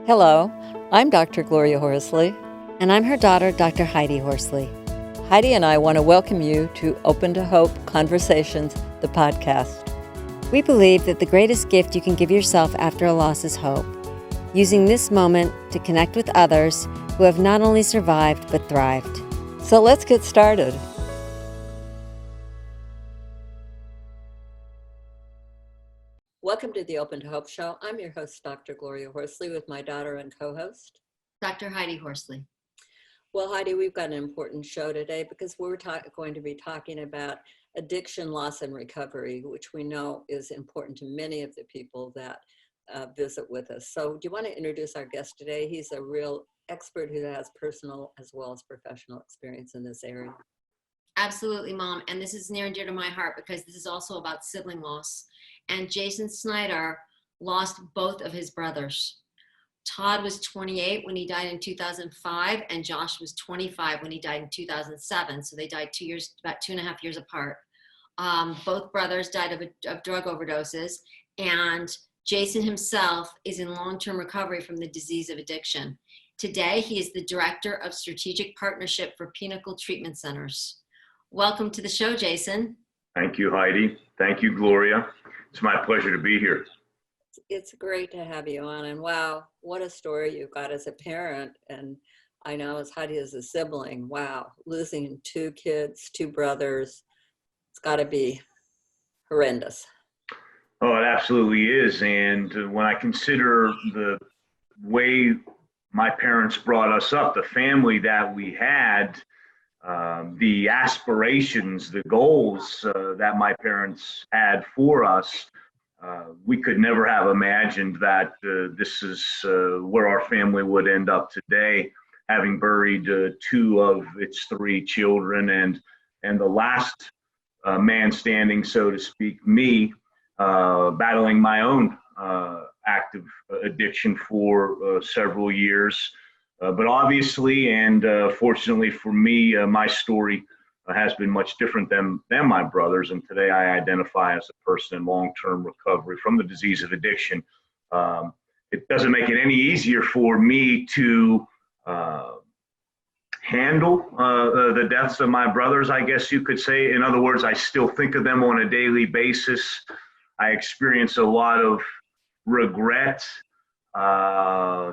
Hello, I'm Dr. Gloria Horsley. And I'm her daughter, Dr. Heidi Horsley. Heidi and I want to welcome you to Open to Hope Conversations, the podcast. We believe that the greatest gift you can give yourself after a loss is hope, using this moment to connect with others who have not only survived but thrived. So let's get started. Welcome to the Open to Hope Show. I'm your host, Dr. Gloria Horsley, with my daughter and co-host, Dr. Heidi Horsley. Well, Heidi, we've got an important show today because we're going to be talking about addiction, loss, and recovery, which we know is important to many of the people that visit with us. So do you want to introduce our guest today? He's a real expert who has personal as well as professional experience in this area. Absolutely, Mom. And this is near and dear to my heart because this is also about sibling loss. And Jason Snyder lost both of his brothers. Todd was 28 when he died in 2005, and Josh was 25 when he died in 2007. So they died about 2.5 years apart. Both brothers died of drug overdoses, and Jason himself is in long-term recovery from the disease of addiction. Today, he is the Director of Strategic Partnership for Pinnacle Treatment Centers. Welcome to the show, Jason. Thank you, Heidi. Thank you, Gloria. It's my pleasure to be here. It's great to have you on, and wow, what a story you've got as a parent, and I know as Heidi as a sibling. Wow, losing 2 kids, 2 brothers, it's got to be horrendous. Oh, it absolutely is. And when I consider the way my parents brought us up, the family that we had, the aspirations, the goals that my parents had for us, we could never have imagined that this is where our family would end up today, having buried 2 of its 3 children, and the last man standing, so to speak, me, battling my own active addiction for several years. But obviously, and fortunately for me, my story has been much different than my brother's. And today I identify as a person in long-term recovery from the disease of addiction. It doesn't make it any easier for me to handle the deaths of my brothers, I guess you could say. In other words, I still think of them on a daily basis. I experience a lot of regret,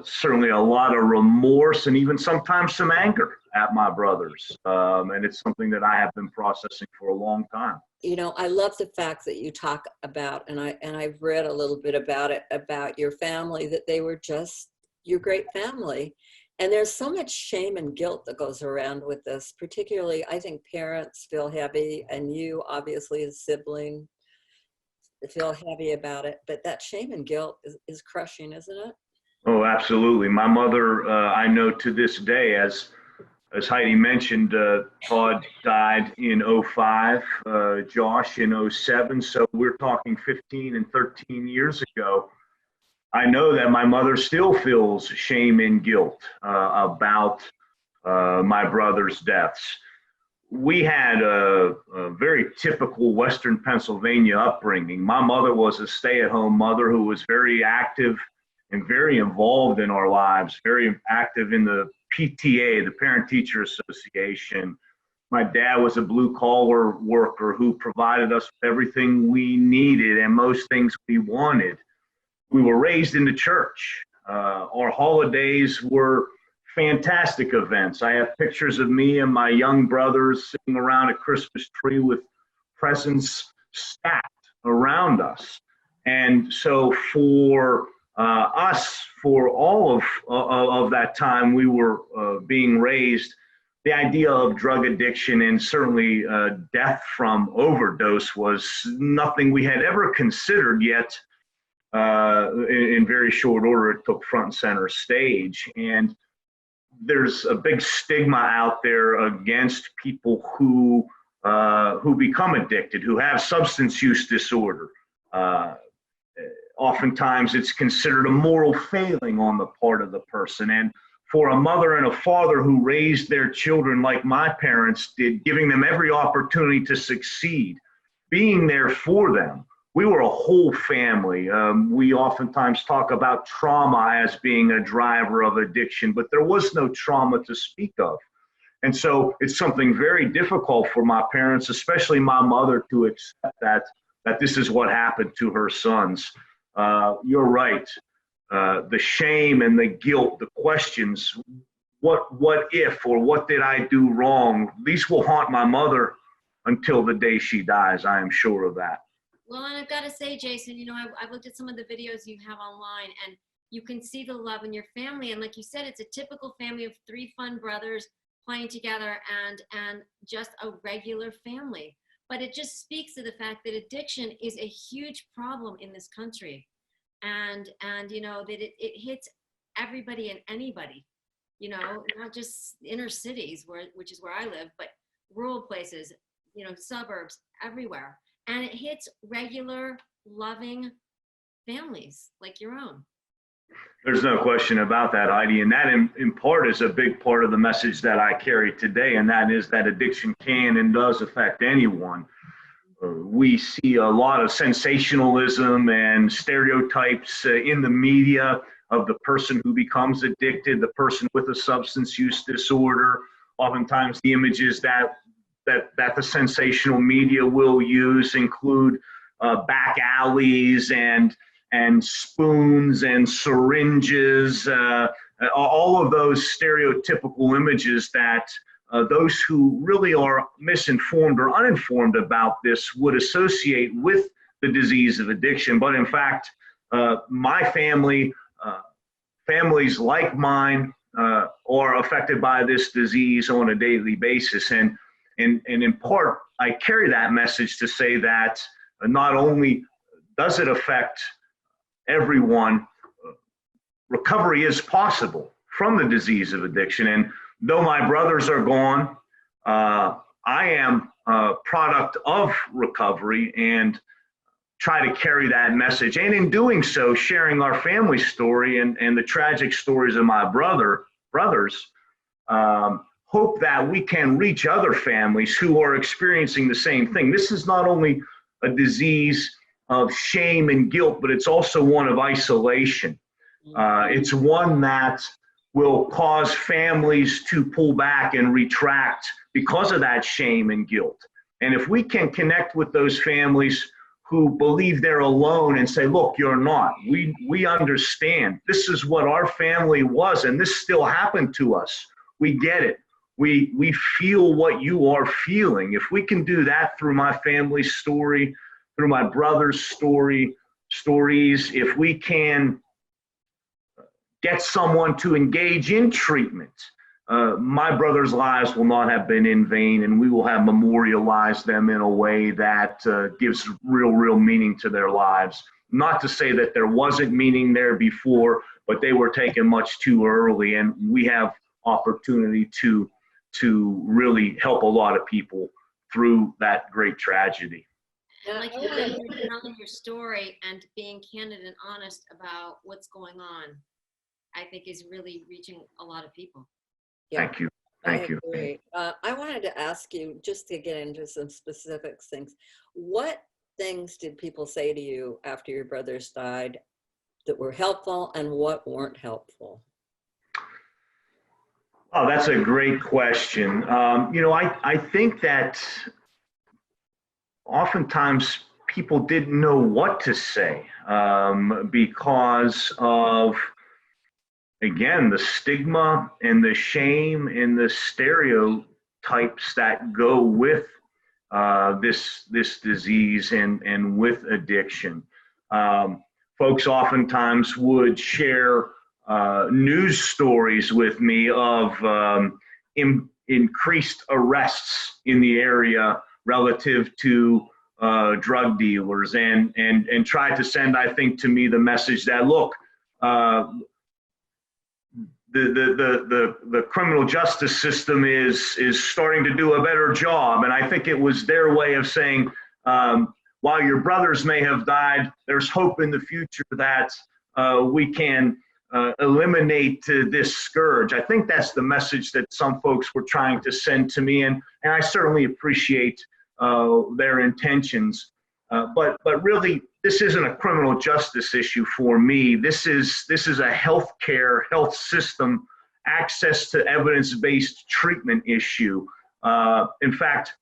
certainly a lot of remorse, and even sometimes some anger at my brothers. And it's something that I have been processing for a long time. You know, I love the fact that you talk about, and I've read a little bit about it, about your family, that they were just your great family. And there's so much shame and guilt that goes around with this. Particularly, I think parents feel heavy, and you obviously as a sibling feel heavy about it, but that shame and guilt is crushing, isn't it? Oh, absolutely. My mother, I know to this day, as Heidi mentioned, Todd died in 2005, Josh in 2007. So we're talking 15 and 13 years ago. I know that my mother still feels shame and guilt about my brother's deaths. We had a very typical Western Pennsylvania upbringing. My mother was a stay-at-home mother who was very active and very involved in our lives, very active in the PTA, the Parent Teacher Association. My dad was a blue-collar worker who provided us with everything we needed and most things we wanted. We were raised in the church. Our holidays were fantastic events. I have pictures of me and my young brothers sitting around a Christmas tree with presents stacked around us. And so for us, for all of that time we were being raised, the idea of drug addiction and certainly death from overdose was nothing we had ever considered, yet in very short order it took front and center stage. And there's a big stigma out there against people who become addicted, who have substance use disorder. Oftentimes it's considered a moral failing on the part of the person. And for a mother and a father who raised their children like my parents did, giving them every opportunity to succeed, being there for them we were a whole family. We oftentimes talk about trauma as being a driver of addiction, but there was no trauma to speak of. And so it's something very difficult for my parents, especially my mother, to accept that this is what happened to her sons. You're right. The shame and the guilt, the questions, what if, or what did I do wrong? These will haunt my mother until the day she dies. I am sure of that. Well, and I've got to say, Jason, you know, I've looked at some of the videos you have online, and you can see the love in your family. And like you said, it's a typical family of 3 fun brothers playing together, and just a regular family. But it just speaks to the fact that addiction is a huge problem in this country, and you know that it hits everybody and anybody. You know, not just inner cities, which is where I live, but rural places, you know, suburbs, everywhere. And it hits regular, loving families like your own. There's no question about that, Heidi. And that in part is a big part of the message that I carry today. And that is that addiction can and does affect anyone. We see a lot of sensationalism and stereotypes in the media of the person who becomes addicted, the person with a substance use disorder. Oftentimes the images that the sensational media will use include back alleys and spoons and syringes, all of those stereotypical images that those who really are misinformed or uninformed about this would associate with the disease of addiction. But in fact, my family, families like mine, are affected by this disease on a daily basis. And in part, I carry that message to say that not only does it affect everyone, recovery is possible from the disease of addiction. And though my brothers are gone, I am a product of recovery and try to carry that message. And in doing so, sharing our family story and the tragic stories of my brothers, hope that we can reach other families who are experiencing the same thing. This is not only a disease of shame and guilt, but it's also one of isolation. It's one that will cause families to pull back and retract because of that shame and guilt. And if we can connect with those families who believe they're alone and say, look, you're not, we understand. This is what our family was, and this still happened to us. We get it. We feel what you are feeling. If we can do that through my family's story, through my brother's stories, if we can get someone to engage in treatment, my brothers' lives will not have been in vain, and we will have memorialized them in a way that gives real meaning to their lives. Not to say that there wasn't meaning there before, but they were taken much too early, and we have opportunity to really help a lot of people through that great tragedy. And like you're telling your story and being candid and honest about what's going on, I think is really reaching a lot of people. Yeah, Thank you. Thank you. Agree. I wanted to ask you, just to get into some specific things, what things did people say to you after your brothers died that were helpful, and what weren't helpful? Oh, that's a great question. You know, I think that oftentimes people didn't know what to say because of, again, the stigma and the shame and the stereotypes that go with this disease and with addiction. Folks oftentimes would share news stories with me of increased arrests in the area relative to drug dealers, and try to send, I think, to me the message that, look, the criminal justice system is starting to do a better job. And I think it was their way of saying, while your brothers may have died, there's hope in the future that we can eliminate this scourge. I think that's the message that some folks were trying to send to me, and I certainly appreciate their intentions. But really, this isn't a criminal justice issue for me. This is a health system, access to evidence-based treatment issue. In fact,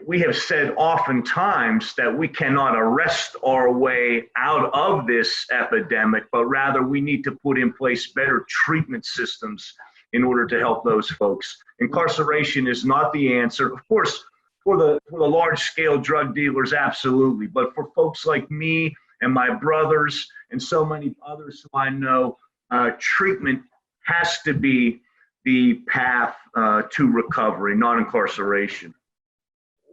we have said oftentimes that we cannot arrest our way out of this epidemic, but rather we need to put in place better treatment systems in order to help those folks. Incarceration is not the answer. Of course, for the large-scale drug dealers, absolutely. But for folks like me and my brothers and so many others who I know, treatment has to be the path to recovery, not incarceration.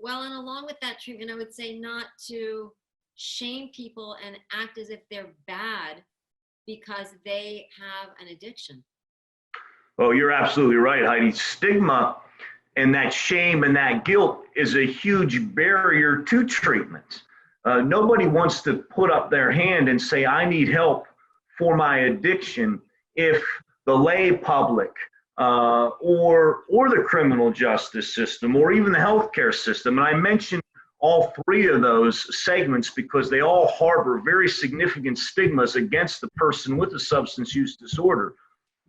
Well, and along with that treatment, I would say not to shame people and act as if they're bad because they have an addiction. Oh, you're absolutely right, Heidi. Stigma and that shame and that guilt is a huge barrier to treatment. Nobody wants to put up their hand and say, I need help for my addiction, if the lay public or the criminal justice system or even the healthcare system, and I mentioned all three of those segments because they all harbor very significant stigmas against the person with a substance use disorder.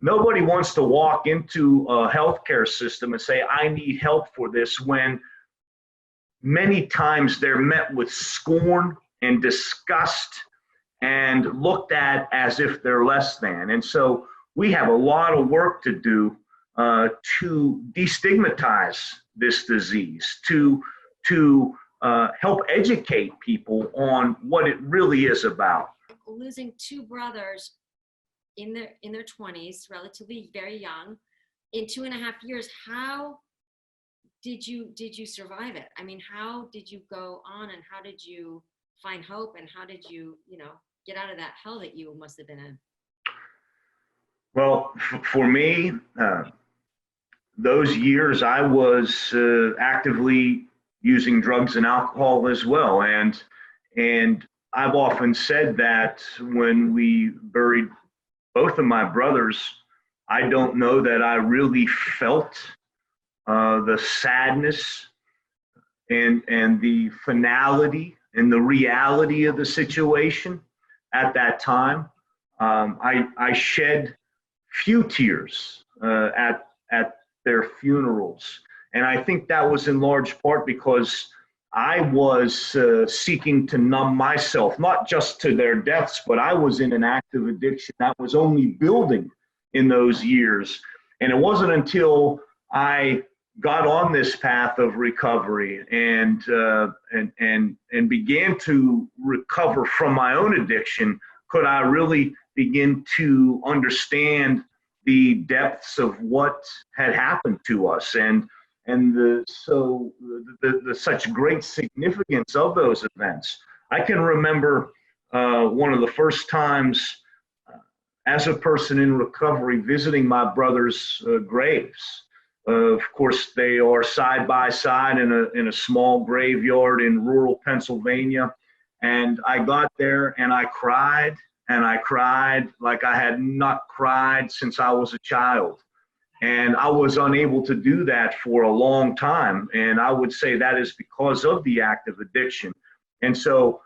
Nobody wants to walk into a healthcare system and say, I need help for this, when many times they're met with scorn and disgust and looked at as if they're less than. And so we have a lot of work to do to destigmatize this disease, to help educate people on what it really is about. Losing two brothers in their 20s, relatively very young, in 2.5 years, how did you survive it? I mean, how did you go on, and how did you find hope, and how did you get out of that hell that you must have been in? Well, for me, those years I was actively using drugs and alcohol as well, and I've often said that when we buried both of my brothers, I don't know that I really felt the sadness and the finality and the reality of the situation at that time. I shed few tears at their funerals, and I think that was in large part because I was seeking to numb myself, not just to their deaths, but I was in an active addiction that was only building in those years. And it wasn't until I got on this path of recovery and began to recover from my own addiction could I really begin to understand the depths of what had happened to us and the such great significance of those events. I can remember one of the first times as a person in recovery visiting my brother's graves. Of course, they are side by side in a small graveyard in rural Pennsylvania. And I got there and I cried like I had not cried since I was a child. And I was unable to do that for a long time. And I would say that is because of the active addiction. And so,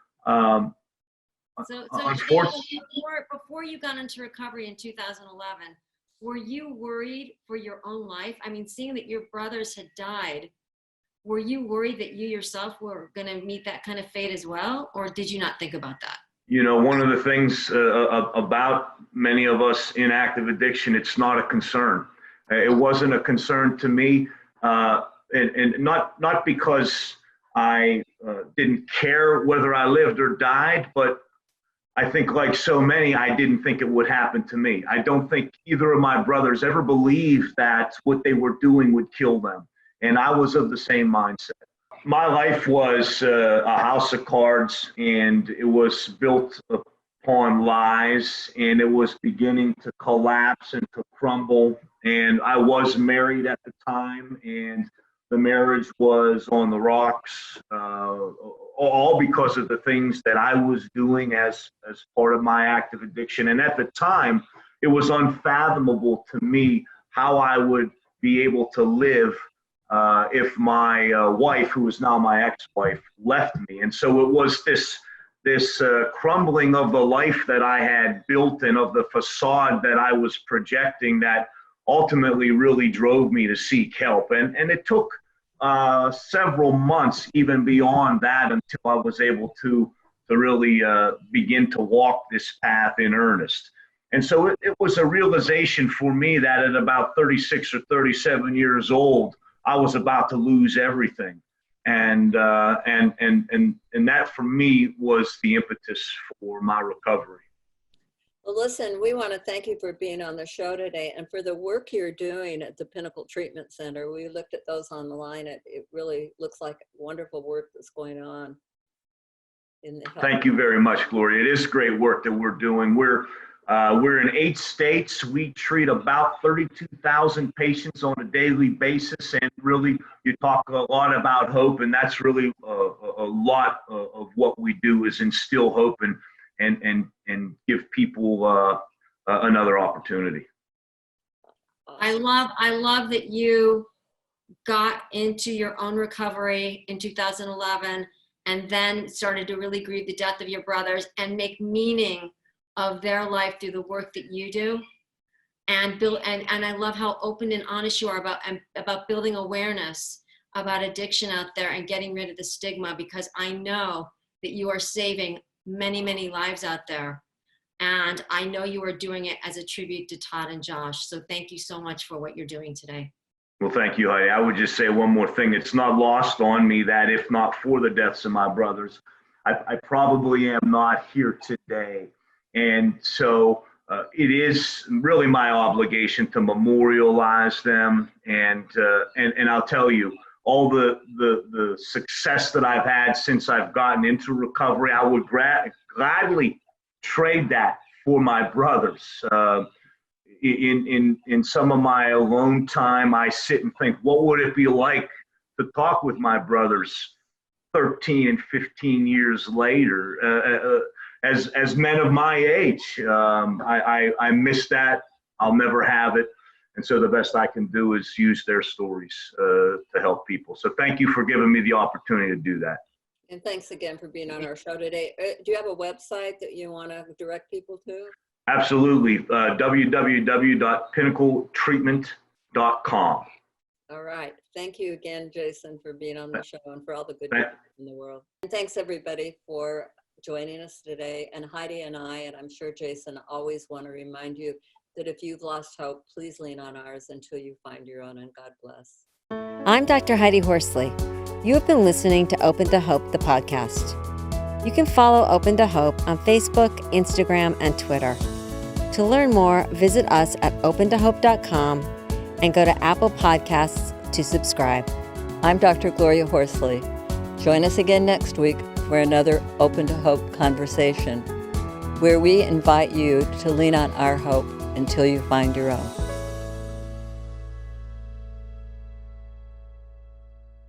unfortunately, before you got into recovery in 2011, were you worried for your own life? I mean, seeing that your brothers had died, were you worried that you yourself were going to meet that kind of fate as well? Or did you not think about that? You know, one of the things about many of us in active addiction, it's not a concern. It wasn't a concern to me, and not because I didn't care whether I lived or died, but I think like so many, I didn't think it would happen to me. I don't think either of my brothers ever believed that what they were doing would kill them. And I was of the same mindset. My life was a house of cards, and it was built upon lies, and it was beginning to collapse and to crumble. And I was married at the time, and the marriage was on the rocks, all because of the things that I was doing as part of my active addiction. And at the time, it was unfathomable to me how I would be able to live if my wife, who is now my ex-wife, left me. And so it was this crumbling of the life that I had built and of the facade that I was projecting that ultimately really drove me to seek help. And it took several months even beyond that until I was able to really begin to walk this path in earnest. And so it was a realization for me that at about 36 or 37 years old, I was about to lose everything. And that for me was the impetus for my recovery. Well, listen, we want to thank you for being on the show today and for the work you're doing at the Pinnacle Treatment Center. We looked at those online. It really looks like wonderful work that's going on in the health. Thank you very much, Gloria. It is great work that we're doing. We're in 8 states. We treat about 32,000 patients on a daily basis. And really, you talk a lot about hope, and that's really a lot of what we do is instill hope and give people another opportunity. I love that you got into your own recovery in 2011 and then started to really grieve the death of your brothers and make meaning of their life through the work that you do. And I love how open and honest you are about building awareness about addiction out there and getting rid of the stigma, because I know that you are saving many, many lives out there. And I know you are doing it as a tribute to Todd and Josh. So thank you so much for what you're doing today. Well, thank you, Heidi. I would just say one more thing. It's not lost on me that if not for the deaths of my brothers, I probably am not here today. And so it is really my obligation to memorialize them. And I'll tell you, all the success that I've had since I've gotten into recovery, I would gladly trade that for my brothers. In some of my alone time, I sit and think, what would it be like to talk with my brothers 13 and 15 years later, as men of my age? I miss that. I'll never have it. And so the best I can do is use their stories to help people. So thank you for giving me the opportunity to do that. And thanks again for being on our show today. Do you have a website that you want to direct people to? Absolutely. www.pinnacletreatment.com. All right. Thank you again, Jason, for being on the show and for all the good work in the world. And thanks, everybody, for joining us today. And Heidi and I, and I'm sure Jason, always want to remind you that if you've lost hope, please lean on ours until you find your own, and God bless. I'm Dr. Heidi Horsley. You have been listening to Open to Hope, the podcast. You can follow Open to Hope on Facebook, Instagram, and Twitter. To learn more, visit us at opentohope.com and go to Apple Podcasts to subscribe. I'm Dr. Gloria Horsley. Join us again next week for another Open to Hope conversation, where we invite you to lean on our hope until you find your own.